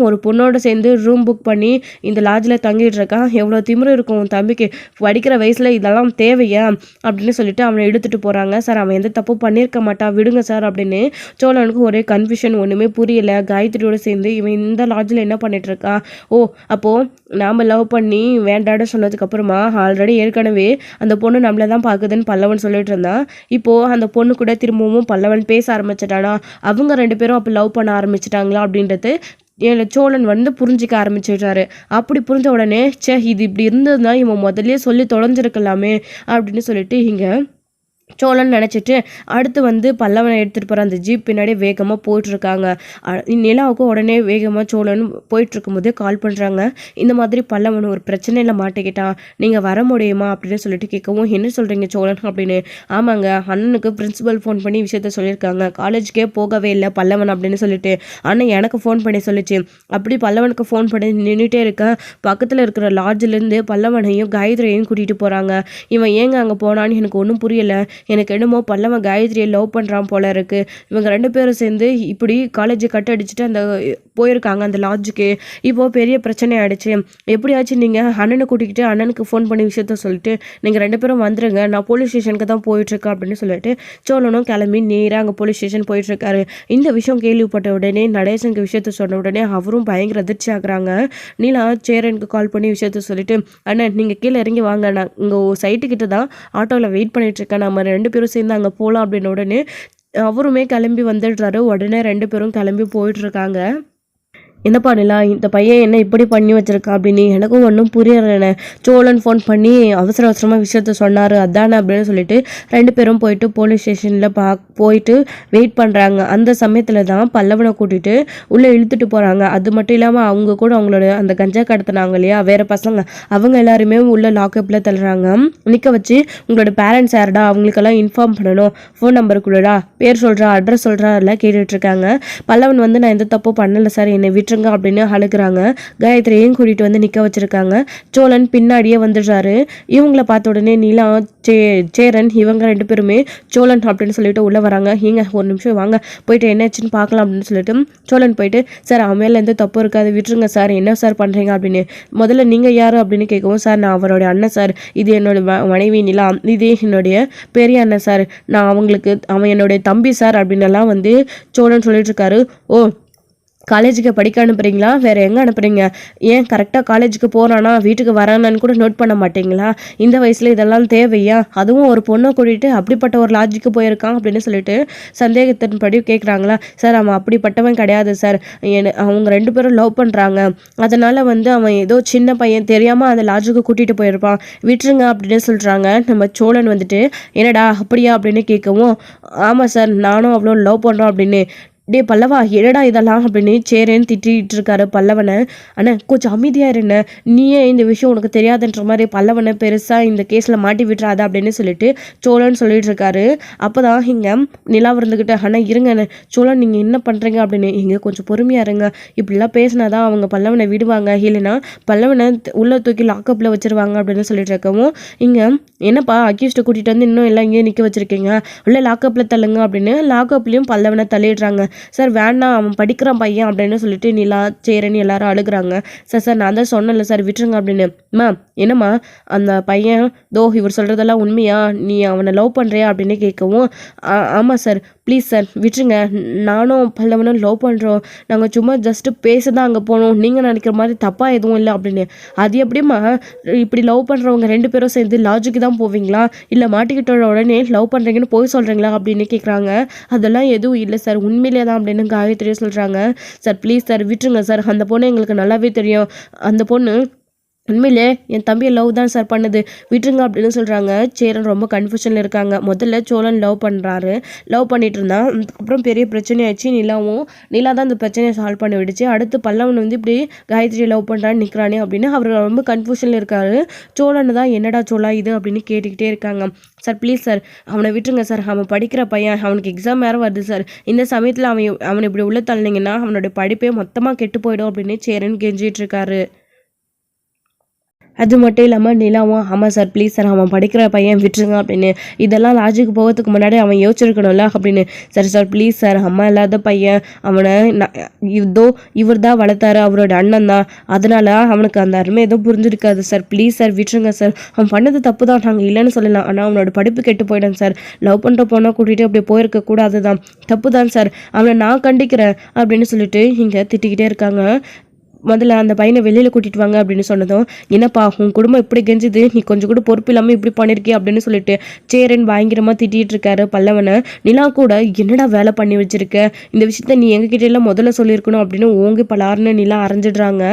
ஒரு பொண்ணோட சேர்ந்து ரூம் புக் பண்ணி இந்த லாட்ஜில் தங்கிட்டு இருக்கான், எவ்வளோ திமிரு இருக்கும் தம்பிக்கு, படிக்கிற வயசுல இதெல்லாம் தேவையா அப்படின்னு சொல்லிட்டு அவனை எடுத்துட்டு போறாங்க. சார் அவன் எந்த தப்பு பண்ணியிருக்க மாட்டான், விடுங்க சார் அப்படின்னு. சோழனுக்கு ஒரே கன்ஃபியூஷன், ஒண்ணுமே புரியல. காயத்ரியோட சேர்ந்து இவன் இந்த லாட்ஜில் என்ன பண்ணிட்டு இருக்கா, ஓ அப்போ நாம லவ் பண்ணி வேண்டான்னு சொன்னதுக்கு அப்புறமா ஆல்ரெடி ஏற்கனவே அந்த பொண்ணு நம்மள தான் பாக்குதுன்னு பல்லவன் சொல்லிட்டு இருந்தான். இப்போ அந்த பொண்ணு கூட திரும்பவும் பல்லவன் பேச ஆரம்பிச்சிட்டானா, அவங்க ரெண்டு பேரும் அப்போ லவ் பண்ண ஆரம்பிச்சிட்டாங்களா அப்படின்றது சோழன் வந்து புரிஞ்சிக்க ஆரம்பிச்சிடுறாரு. அப்படி புரிஞ்ச உடனே இது இப்படி இருந்ததுன்னா இவன் முதல்லயே சொல்லி தொலைஞ்சிருக்கலாமே அப்படின்னு சொல்லிட்டு இங்கே சோழன் நினச்சிட்டு அடுத்து வந்து பல்லவனை எடுத்துகிட்டு போகிற அந்த ஜீப் பின்னாடி வேகமாக போயிட்டுருக்காங்க. நிலாவுக்கு உடனே வேகமாக சோழன் போயிட்டுருக்கும்போதே கால் பண்ணுறாங்க. இந்த மாதிரி பல்லவன் ஒரு பிரச்சனையில் மாட்டிக்கிட்டான், நீங்கள் வர முடியுமா அப்படின்னு சொல்லிட்டு கேட்கவும், என்ன சொல்கிறீங்க சோழன் அப்படின்னு. ஆமாங்க, அண்ணனுக்கு பிரின்சிபல் ஃபோன் பண்ணி விஷயத்த சொல்லியிருக்காங்க, காலேஜுக்கே போகவே இல்லை பல்லவன் அப்படின்னு சொல்லிட்டு அண்ணன் எனக்கு ஃபோன் பண்ணி சொல்லிச்சு. அப்படி பல்லவனுக்கு ஃபோன் பண்ணி நின்றுட்டே இருக்கேன், பக்கத்தில் இருக்கிற லாட்ஜிலேருந்து பல்லவனையும் காயத்ரியையும் கூட்டிகிட்டு போகிறாங்க. இவன் ஏங்க அங்கே போனான்னு எனக்கு ஒன்றும் புரியலை, எனக்கு என்னமோ பல்லவன் காயத்ரியை லவ் பண்ணுறான் போல இருக்கு. இவங்க ரெண்டு பேரும் சேர்ந்து இப்படி காலேஜை கட் அடிச்சுட்டு அந்த போயிருக்காங்க அந்த லாட்ஜுக்கு. இப்போது பெரிய பிரச்சனை ஆகிடுச்சு. எப்படியாச்சும் நீங்கள் அண்ணனை கூட்டிக்கிட்டு அண்ணனுக்கு ஃபோன் பண்ணி விஷயத்த சொல்லிட்டு நீங்கள் ரெண்டு பேரும் வந்துருங்க, நான் போலீஸ் ஸ்டேஷனுக்கு தான் போயிட்டுருக்கேன் அப்படின்னு சொல்லிட்டு சோழனும் கிளம்பி நேராக அங்கே போலீஸ் ஸ்டேஷன் போயிட்டுருக்காரு. இந்த விஷயம் கேள்விப்பட்ட உடனே நடேசனுக்கு விஷயத்த சொன்ன உடனே அவரும் பயங்கர அதிர்ச்சி ஆகுறாங்க. நீலா சேரனுக்கு கால் பண்ணி விஷயத்த சொல்லிட்டு, அண்ணன் நீங்கள் கீழே இறங்கி வாங்க, நான் இங்கே சைட்டுக்கிட்ட தான் ஆட்டோவில் வெயிட் பண்ணிகிட்ருக்கேன், நம்ம ரெண்டு பேரும் சேர்ந்து அங்கே போகலாம் அப்படின்னு உடனே அவருமே கிளம்பி வந்துடுறாரு. உடனே ரெண்டு பேரும் கிளம்பி போயிட்டுருக்காங்க. என்னப்பா நிலா இந்த பையன் என்ன இப்படி பண்ணி வச்சிருக்கான் அப்படின்னு எனக்கும் ஒன்றும் புரியறேனே. சோழன் ஃபோன் பண்ணி அவசர அவசரமாக விஷயத்த சொன்னார் அதானே அப்படின்னு சொல்லிட்டு 2 பேரும் போயிட்டு போலீஸ் ஸ்டேஷனில் போயிட்டு வெயிட் பண்ணுறாங்க. அந்த சமயத்தில் தான் பல்லவனை கூட்டிகிட்டு உள்ளே இழுத்துட்டு போகிறாங்க. அது மட்டும் இல்லாமல் அவங்க கூட அவங்களோட அந்த கஞ்சா கடத்தினாங்க இல்லையா வேறு பசங்க, அவங்க எல்லாருமே உள்ள லாக்கப்பில் தள்ளுறாங்க. நிற்க வச்சு உங்களோட பேரண்ட்ஸ் யாருடா, அவங்களுக்கெல்லாம் இன்ஃபார்ம் பண்ணணும், ஃபோன் நம்பர் கொடுடா, பேர் சொல்கிறா, அட்ரஸ் சொல்கிறா எல்லாம் கேட்டுட்ருக்காங்க. பல்லவன் வந்து நான் எந்த தப்பும் பண்ணலை சார், என்னை விட்டுருங்க அப்படின்னு அழுகிறாங்க. காயத்ரியையும் கூட்டிகிட்டு வந்து நிற்க வச்சுருக்காங்க. சோழன் பின்னாடியே வந்துடுறாரு. இவங்கள பார்த்த உடனே நீலா, சேரன் இவங்க 2 பேருமே சோழன் அப்படின்னு சொல்லிட்டு உள்ளே வராங்க. ஏங்க ஒரு நிமிஷம் வாங்க, போயிட்டு என்னாச்சுன்னு பார்க்கலாம் அப்படின்னு சொல்லிட்டு சோழன் போயிட்டு, சார் அவன் மேலே எந்த தப்பு இருக்காது, விட்டுருங்க சார், என்ன சார் பண்ணுறீங்க அப்படின்னு. முதல்ல நீங்கள் யார் அப்படின்னு கேட்கவும், சார் நான் அவருடைய அண்ணன் சார், இது என்னோட மனைவி நிலா, இது என்னுடைய பெரிய அண்ணன் சார், அவன் என்னுடைய தம்பி சார் அப்படின்னு எல்லாம் வந்து சோழன் சொல்லிட்டு இருக்காரு. ஓ, காலேஜுக்கு படிக்க அனுப்புகிறீங்களா, வேறு எங்கே அனுப்புகிறீங்க, ஏன் கரெக்டாக காலேஜுக்கு போகிறானா வீட்டுக்கு வரானான்னு கூட நோட் பண்ண மாட்டீங்களா, இந்த வயசில் இதெல்லாம் தேவையா, அதுவும் ஒரு பொண்ணை கூட்டிகிட்டு அப்படிப்பட்ட ஒரு லாட்ஜுக்கு போயிருக்கான் அப்படின்னு சொல்லிட்டு சந்தேகத்தின்படி கேட்குறாங்களா. சார் அவன் அப்படிப்பட்டவன் கிடையாது சார், அவங்க 2 பேரும் லவ் பண்ணுறாங்க, அதனால் வந்து அவன் ஏதோ சின்ன பையன் தெரியாமல் அந்த லாட்ஜுக்கு கூட்டிகிட்டு போயிருப்பான், விட்டுருங்க அப்படின்னு சொல்கிறாங்க. நம்ம சோழன் வந்துட்டு என்னடா அப்படியா அப்படின்னு கேட்கவும், ஆமாம் சார் நானும் அவ்வளோ லவ் பண்ணுறோம் அப்படின்னு. டே பல்லவா என்னடா இதெல்லாம் அப்படின்னு சேரேன்னு திட்டிகிட்டு இருக்காரு பல்லவனை. அண்ணா கொஞ்சம் அமைதியாக இருண்ணே, நீயே இந்த விஷயம் உனக்கு தெரியாதுன்ற மாதிரி பல்லவனை பெருசாக இந்த கேஸில் மாட்டி விட்டுறாத அப்படின்னு சொல்லிட்டு சோழன் சொல்லிட்டு இருக்காரு. அப்போ தான் இங்கே நிலா இருந்துக்கிட்டு, அண்ணா இருங்க சோழன் நீங்கள் என்ன பண்ணுறீங்க அப்படின்னு, இங்கே கொஞ்சம் பொறுமையாக இருங்க, இப்படிலாம் பேசினாதான் அவங்க பல்லவனை விடுவாங்க, இல்லைன்னா பல்லவனை உள்ளே தூக்கி லாக்கப்பில் வச்சுருவாங்க அப்படின்னு சொல்லிட்டு இருக்கவும், இங்கே என்னப்பா அக்யூஸ்ட்டை கூட்டிகிட்டு வந்து இன்னும் எல்லாம் இங்கேயே நிற்க வச்சுருக்கீங்க, உள்ளே லாக்கப்பில் தள்ளுங்க அப்படின்னு லாக்கப்லேயும் பல்லவனை தள்ளிடுறாங்க. சார் வேண்டாம் அவன் படிக்கிறான் பையன் அப்படின்னு சொல்லிட்டு நிலா சேரன் எல்லாரும் அழுகுறாங்க. சார் நான் தான் சொன்னல சார் விட்டுருங்க அப்படின்னு. அம்மா என்னம்மா அந்த பையன் இவர் சொல்கிறதெல்லாம் உண்மையா, நீ அவனை லவ் பண்ணுறியா அப்படின்னு கேட்கவும், ஆமாம் சார் ப்ளீஸ் சார் விட்டுருங்க, நானும் பல்லவனும் லவ் பண்ணுறோம், நாங்கள் சும்மா ஜஸ்ட்டு பேச தான் அங்கே போனோம், நீங்கள் நினைக்கிற மாதிரி தப்பாக எதுவும் இல்லை அப்படின்னு. அது எப்படிம்மா இப்படி லவ் பண்ணுறவங்க 2 பேரும் சேர்ந்து லாஜிக்கு தான் போவீங்களா, இல்லை மாட்டிக்கிட்ட உடனே லவ் பண்ணுறீங்கன்னு போய் சொல்கிறீங்களா அப்படின்னு கேட்குறாங்க. அதெல்லாம் எதுவும் இல்லை சார், உண்மையிலே தான் அப்படின்னு காயத்ரியே சொல்கிறாங்க. சார் ப்ளீஸ் சார் விட்டுருங்க சார், அந்த பொண்ணு எங்களுக்கு நல்லாவே தெரியும், அந்த பொண்ணு உண்மையிலே என் தம்பியை லவ் தான் சார் பண்ணுது, விட்டுருங்க அப்படின்னு சொல்கிறாங்க. சேரன் ரொம்ப கன்ஃபியூஷனில் இருக்காங்க. முதல்ல சோழன் லவ் பண்ணுறாரு, லவ் பண்ணிட்டு இருந்தான், அதுக்கப்புறம் பெரிய பிரச்சனை ஆயிடுச்சு. நிலா தான் அந்த பிரச்சனையை சால்வ் பண்ணி விடுச்சு. அடுத்து பல்லவன் வந்து இப்படி காயத்ரி லவ் பண்ணுறான்னு நிற்கிறானே அப்படின்னு அவர் ரொம்ப கன்ஃபியூஷனில் இருக்காரு. சோழன் தான் என்னடா சோழா இது அப்படின்னு கேட்டுக்கிட்டே இருக்காங்க. சார் ப்ளீஸ் சார் அவனை விட்டுருங்க சார், அவன் படிக்கிற பையன், அவனுக்கு எக்ஸாம் வேறு வருது சார், இந்த சமயத்தில் அவனை இப்படி உள்ள தள்ளினீங்கன்னா அவனோட படிப்பே மொத்தமாக கெட்டு போயிடும் அப்படின்னு சேரன் கெஞ்சிட்டு இருக்காரு. அது மட்டும் இல்லாமல் நிலாவும், ஆமாம் சார் ப்ளீஸ் சார் அவன் படிக்கிற பையன் விட்டுருங்க அப்படின்னு. இதெல்லாம் லாஜிக்கு போகிறதுக்கு முன்னாடி அவன் யோசிச்சிருக்கணும்ல அப்படின்னு. சரி சார் ப்ளீஸ் சார், அம்மா இல்லாத பையன், அவனை இவர் தான் வளர்த்தாரு, அவரோட அண்ணன் தான், அதனால அவனுக்கு அந்த அருமை எதுவும் புரிஞ்சிருக்காது சார், ப்ளீஸ் சார் விட்டுருங்க சார், அவன் பண்ணது தப்பு தான், நாங்கள் இல்லைன்னு சொல்லலாம், ஆனால் அவனோட படிப்பு கெட்டு போயிடும் சார், லவ் பண்ணுற பொண்ணை கூட்டிகிட்டு அப்படி போயிருக்க கூடாது தான், தப்பு தான் சார், அவனை நான் கண்டிக்கிறேன் அப்படின்னு சொல்லிட்டு இங்கே திட்டிக்கிட்டே இருக்காங்க. முதல்ல அந்த பையனை வெளியில் கூட்டிகிட்டு வாங்க அப்படின்னு சொன்னதும், என்னப்பா உன் குடும்பம் இப்படி கெஞ்சுது, நீ கொஞ்சம் கூட பொறுப்பு இல்லாமல் இப்படி பண்ணியிருக்கே அப்படின்னு சொல்லிட்டு சேரன் பயங்கரமாக திட்டிகிட்டு இருக்காரு பல்லவனை. நிலா கூட என்னடா வேலை பண்ணி வச்சிருக்க, இந்த விஷயத்த நீ எங்ககிட்ட எல்லாம் முதல்ல சொல்லியிருக்கணும் அப்படின்னு ஓங்கி பலாருன்னு நிலா அரைஞ்சிடுறாங்க.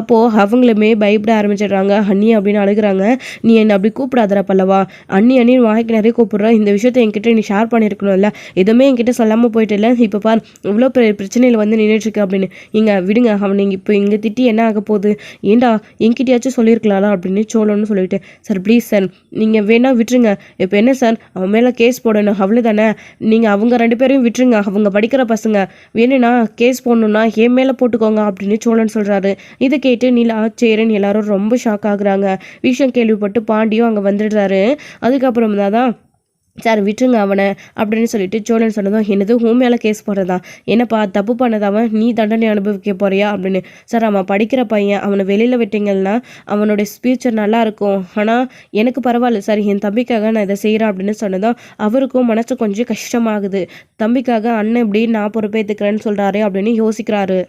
அப்போது அவங்களுமே பயப்பட ஆரம்பிச்சிடுறாங்க. அண்ணி அப்படின்னு அழுகிறாங்க. நீ என்னை அப்படி கூப்பிடாதரா பல்லவா, அண்ணி வாய்க்கு நிறைய கூப்பிடுற, இந்த விஷயத்த என்கிட்ட நீ ஷேர் பண்ணியிருக்கணும்ல, எதுவுமே என்கிட்ட சொல்லாமல் போயிட்டு இல்லை, இப்போ பார் இவ்வளோ பெரிய பிரச்சனையில் வந்து நின்றுட்டுருக்கு அப்படின்னு. இங்கே விடுங்க, அவன் இப்போ இங்கே திட்டி என்ன ஆக போகுது, ஏண்டா என்கிட்டயாச்சும் சொல்லியிருக்கலாம்ல அப்படின்னு சோழன்னு சொல்லிட்டு, சார் ப்ளீஸ் சார் நீங்கள் வேணா விட்டுருங்க, இப்போ என்ன சார் அவன் மேலே கேஸ் போடணும் அவ்வளோதானே, நீங்கள் அவங்க 2 பேரையும் விட்டுருங்க, அவங்க படிக்கிற பசங்க, வேணும்னா கேஸ் போடணுன்னா என் மேலே போட்டுக்கோங்க அப்படின்னு சோழன் சொல்கிறாரு. இதை கேட்டு நிலா சேரன் எல்லாரும் ரொம்ப ஷாக் ஆகுறாங்க. விஷயம் கேள்விப்பட்டு பாண்டியும் அங்கே வந்துடுறாரு. அதுக்கப்புறம் தான் சார் விட்டுருங்க அவனை அப்படின்னு சொல்லிட்டு சோழன் சொன்னதும், என்னது உன் மேலே கேஸ் போடுறதா, என்னப்பா தப்பு பண்ணதாவன் நீ தண்டனை அனுபவிக்க போறியா அப்படின்னு. சார் அவன் படிக்கிற பையன், அவனை வெளியில் விட்டீங்கன்னா அவனோட ஃபியூச்சர் நல்லா இருக்கும், ஆனால் எனக்கு பரவாயில்ல சார், என் தம்பிக்காக நான் இதை செய்கிறேன் அப்படின்னு சொன்னதும் அவருக்கும் மனசு கொஞ்சம் கஷ்டமாகுது. தம்பிக்காக அண்ணன் இப்படி நான் பொறுப்பேற்றுக்கிறேன்னு சொல்கிறாரு அப்படின்னு யோசிக்கிறாரு.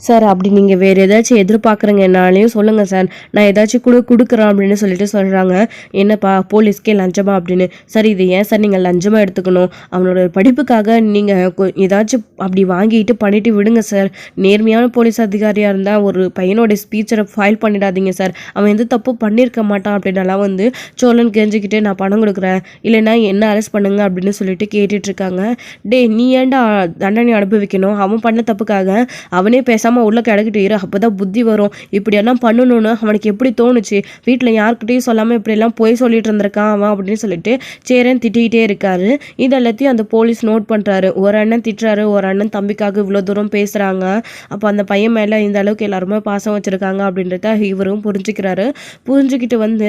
சார் அப்படி நீங்கள் வேறு ஏதாச்சும் எதிர்பார்க்குறீங்கனாலையும் சொல்லுங்கள் சார், நான் ஏதாச்சும் கொடுக்குறேன் அப்படின்னு சொல்லிட்டு சொல்கிறாங்க. என்னப்பா போலீஸ்க்கே லஞ்சமா அப்படின்னு. சார் இது ஏன் சார் நீங்கள் லஞ்சமாக எடுத்துக்கணும்? அவனோட படிப்புக்காக நீங்கள் ஏதாச்சும் அப்படி வாங்கிட்டு பண்ணிட்டு விடுங்க சார். நேர்மையான போலீஸ் அதிகாரியாக இருந்தால் ஒரு பையனோட ஸ்பீச்சரை ஃபைல் பண்ணிடாதீங்க சார். அவன் எந்த தப்பு பண்ணியிருக்க மாட்டான் அப்படின்னாலாம் வந்து சோழன் கெஞ்சிக்கிட்டு நான் பணம் கொடுக்குறேன், இல்லைன்னா என்ன அரெஸ்ட் பண்ணுங்க அப்படின்னு சொல்லிட்டு கேட்டுட்ருக்காங்க. டே நீ ஏன்டா தண்டனை அனுபவிக்கணும்? அவன் பண்ண தப்புக்காக அவனே பேசாமல் உள்ள கிடக்கிட்டு இரு, அப்போதான் புத்தி வரும். இப்படியெல்லாம் பண்ணணும்னு அவனுக்கு எப்படி தோணுச்சு? வீட்டில் யார்கிட்டையும் சொல்லாமல் இப்படியெல்லாம் போய் சொல்லிட்டு இருந்திருக்கான் அவன் அப்படின்னு சொல்லிட்டு சேரன் திட்டிகிட்டே இருக்காரு. இது எல்லாத்தையும் அந்த போலீஸ் நோட் பண்ணுறாரு. ஒரு அண்ணன் திட்டுறாரு, ஒரு அண்ணன் தம்பிக்காக இவ்வளோ தூரம் பேசுகிறாங்க. அப்போ அந்த பையன் மேலே இந்த அளவுக்கு எல்லாருமே பாசம் வச்சுருக்காங்க அப்படின்றத இவரும் புரிஞ்சுக்கிறாரு. புரிஞ்சுக்கிட்டு வந்து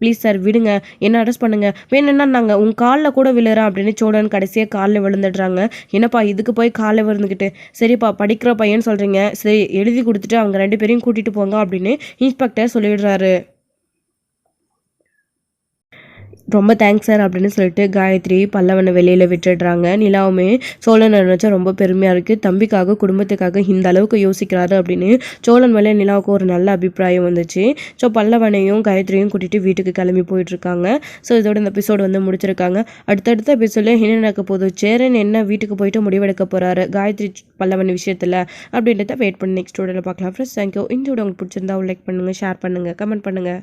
ப்ளீஸ் சார் விடுங்க, என்ன அரெஸ்ட் பண்ணுங்க, வேணும்னா நாங்கள் உங்கள் காலில் கூட விழுறேன் அப்படின்னு சோழன் கடைசியாக காலில் விழுந்துடுறாங்க. என்னப்பா இதுக்கு போய் காலில் விழுந்துக்கிட்டு, சரிப்பா படிக்கிற பையன் சொல்கிறீங்க, சரி எழுதி கொடுத்துட்டு அவங்க 2 பேரையும் கூட்டிட்டு போங்க அப்படின்னு இன்ஸ்பெக்டர் சொல்லிடுறாரு. ரொம்ப தேங்க்ஸ் சார் அப்படின்னு சொல்லிட்டு காயத்ரி பல்லவனை வெளியில் விட்டுடுறாங்க. நிலாவுமே சோழனை நினச்சா ரொம்ப பெருமையாக இருக்குது, தம்பிக்காக குடும்பத்துக்காக இந்த அளவுக்கு யோசிக்கிறாரு அப்படின்னு சோழன் மேலே நிலாவுக்கு ஒரு நல்ல அபிப்பிராயம் வந்துச்சு. ஸோ பல்லவனையும் காயத்ரியும் கூட்டிகிட்டு வீட்டுக்கு கிளம்பி போயிட்டுருக்காங்க. ஸோ இதோட இந்த எபிசோடு வந்து முடிச்சிருக்காங்க. அடுத்தடுத்த எபிசோடில் என்ன நடக்க போகுது, சேரன் என்ன வீட்டுக்கு போயிட்டு முடிவெடுக்க போகிறாரு காயத்ரி பல்லவன் விஷயத்தில் அப்படின்றத வெயிட் பண்ணி நெக்ஸ்ட் வீடியோவில் பார்க்கலாம். Friends thank you. இந்த வீடியோ உங்களுக்கு பிடிச்சிருந்தா லைக் பண்ணுங்கள், ஷேர் பண்ணுங்கள், கமெண்ட் பண்ணுங்கள்.